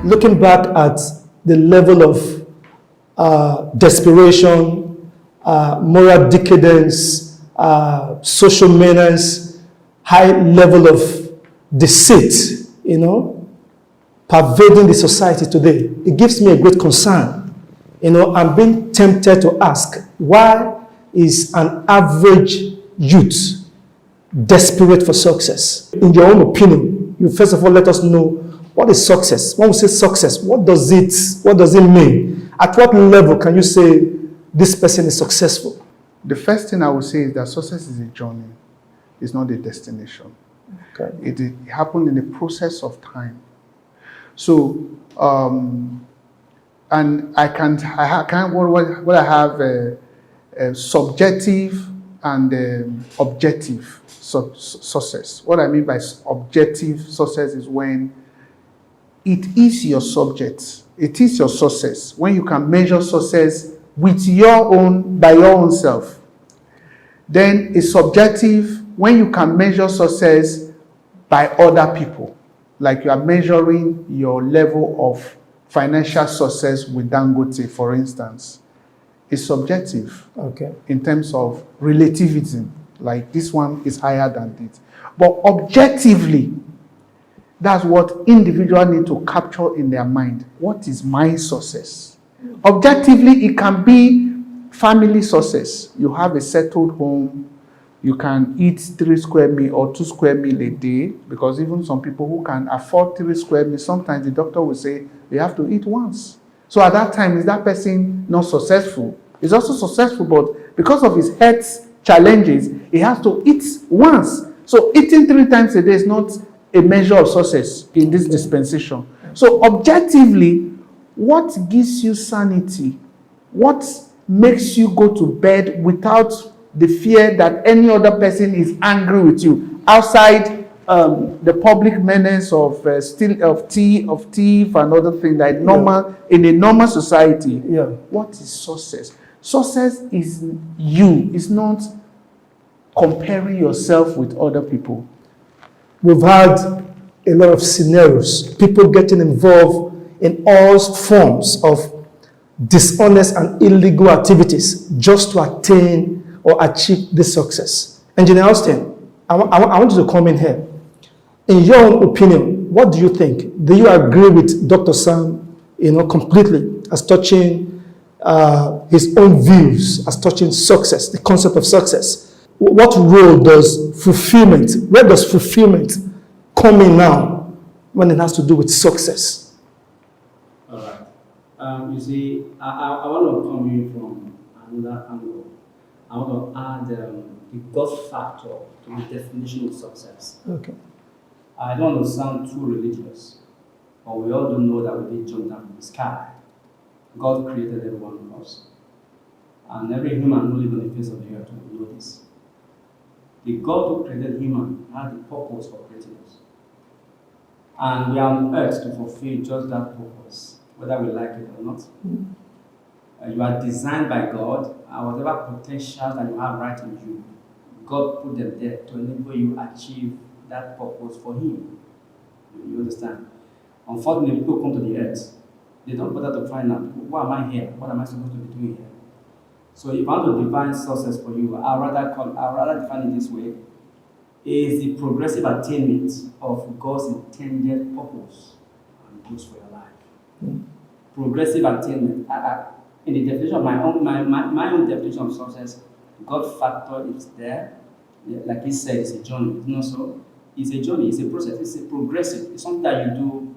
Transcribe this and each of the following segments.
looking back at the level of desperation, moral decadence, social menace, high level of deceit, pervading the society today, it gives me a great concern. I'm being tempted to ask, why is an average youth desperate for success? In your own opinion, you first of all let us know, what is success? When we say success, what does it mean? At what level can you say this person is successful? The first thing I would say is that success is a journey. It's not a destination. Okay. It happened in the process of time. So, and I have subjective and objective success. What I mean by objective success is when it is your subject, it is your success, when you can measure success by your own self. Then it's subjective when you can measure success by other people. Like you are measuring your level of financial success with Dangote, for instance. It's subjective. Okay. In terms of relativism. Like this one is higher than this. But objectively, that's what individuals need to capture in their mind. What is my success? Objectively, it can be family success. You have a settled home. You can eat 3 square meals or 2 square meals a day, because even some people who can afford 3 square meals, sometimes the doctor will say they have to eat once. So at that time, is that person not successful? He's also successful, but because of his health challenges, he has to eat once. So eating 3 times a day is not a measure of success in this dispensation. So objectively, what gives you sanity? What makes you go to bed without the fear that any other person is angry with you outside the public menace of thief and other things like normal in a normal society? Yeah. What is success? Success is you. It's not comparing yourself with other people. We've had a lot of scenarios, people getting involved in all forms of dishonest and illegal activities just to attain or achieve this success. Engineer Austin, I want you to come in here. In your own opinion, what do you think? Do you agree with Dr. Sam, completely as touching his own views, as touching success, the concept of success? What role does fulfillment, where does fulfillment come in now when it has to do with success? All right. You see, I want to come in from another angle. I want to add the God factor to the definition of success. Okay. I don't want to sound too religious, but we all do know that we didn't jump down from the sky. God created every one of us. And every human who lives on the face of the earth will know this. The God who created human had the purpose for creating us. And we are on earth to fulfill just that purpose, whether we like it or not. You are designed by God, and whatever potential that you have right in you, God put them there to enable you achieve that purpose for Him. You understand? Unfortunately, people come to the earth, they don't bother to find out, why am I here? What am I supposed to be doing here? So if I want to define success for you, I'd rather define it this way: is the progressive attainment of God's intended purpose and goals for your life. Progressive attainment. In the definition of my own definition of success, God factor is there. Like he said, it's a journey. It's not so. It's a journey. It's a process. It's a progressive. It's something that you do,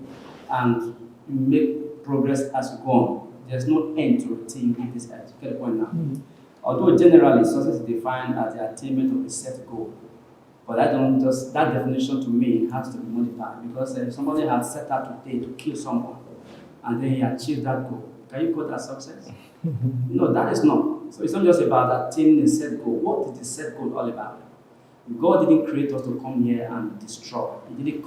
and you make progress as you go on. There's no end to it till you hit this edge. Get the point now. Although generally success is defined as the attainment of a set goal, but that definition to me has to be modified, because if somebody has set out today to kill someone, and then he achieved that goal, can you call that success? No, that is not. So it's not just about attaining a set goal. What is the set goal all about? God didn't create us to come here and destroy. He didn't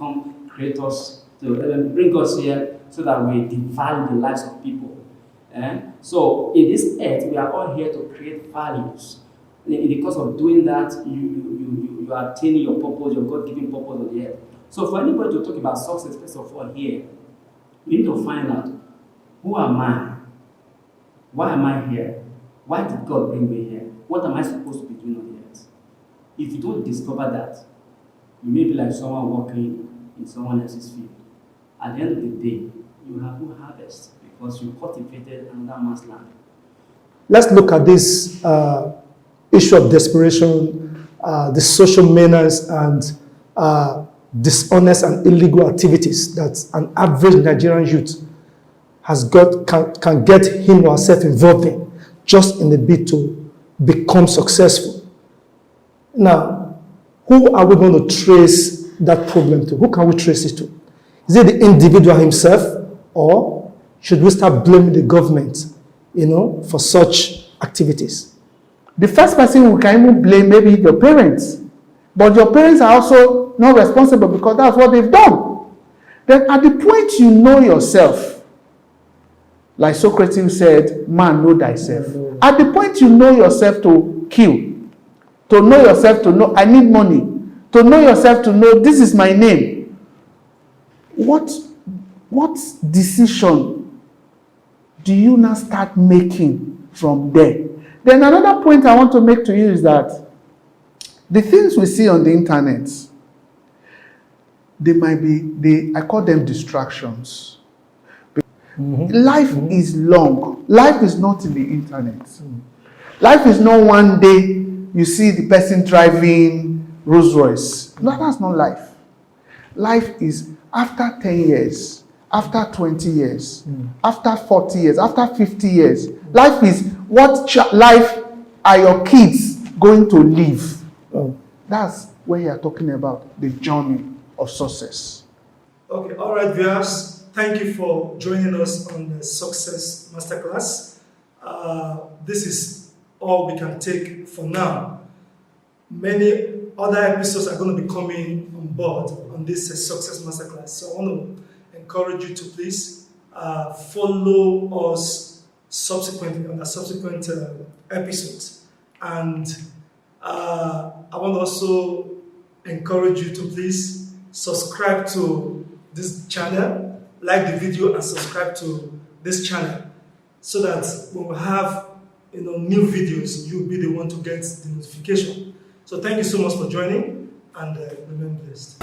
create us to bring us here so that we devalue the lives of people. So in this earth, we are all here to create values. In the course of doing that, you are attaining your purpose, your God-given purpose on the earth. So for anybody to talk about success, first of all, here, We need to find out, who am I? Why am I here? Why did God bring me here? What am I supposed to be doing on the earth? If you don't discover that, you may be like someone working in someone else's field. At the end of the day, you have no harvest because you cultivated another man's land. Let's look at this issue of desperation, the social menace and dishonest and illegal activities that an average Nigerian youth can get him or herself involved in just in the bid to become successful. Now, who are we going to trace that problem to? Who can we trace it to? Is it the individual himself, or should we start blaming the government, for such activities? The first person we can even blame maybe your parents. But your parents are also not responsible because that's what they've done. Then at the point you know yourself, like Socrates said, man, know thyself. At the point you know yourself to kill, to know yourself to know, I need money, to know yourself to know, this is my name. What decision do you now start making from there? Then another point I want to make to you is that the things we see on the internet, they might be, I call them distractions. Life is long. Life is not in the internet. Life is not one day you see the person driving Rolls Royce. No, that's not life. Life is after 10 years, after 20 years, after 40 years, after 50 years. Life is what life are your kids going to live? That's what you are talking about, the journey of success. Okay, all right, viewers. Thank you for joining us on the Success Masterclass. This is all we can take for now. Many other episodes are going to be coming on board on this Success Masterclass. So I want to encourage you to please follow us subsequently on the subsequent episodes. And I want to also encourage you to please subscribe to this channel, like the video and subscribe to this channel so that when we have new videos, you'll be the one to get the notification. So thank you so much for joining and remain blessed.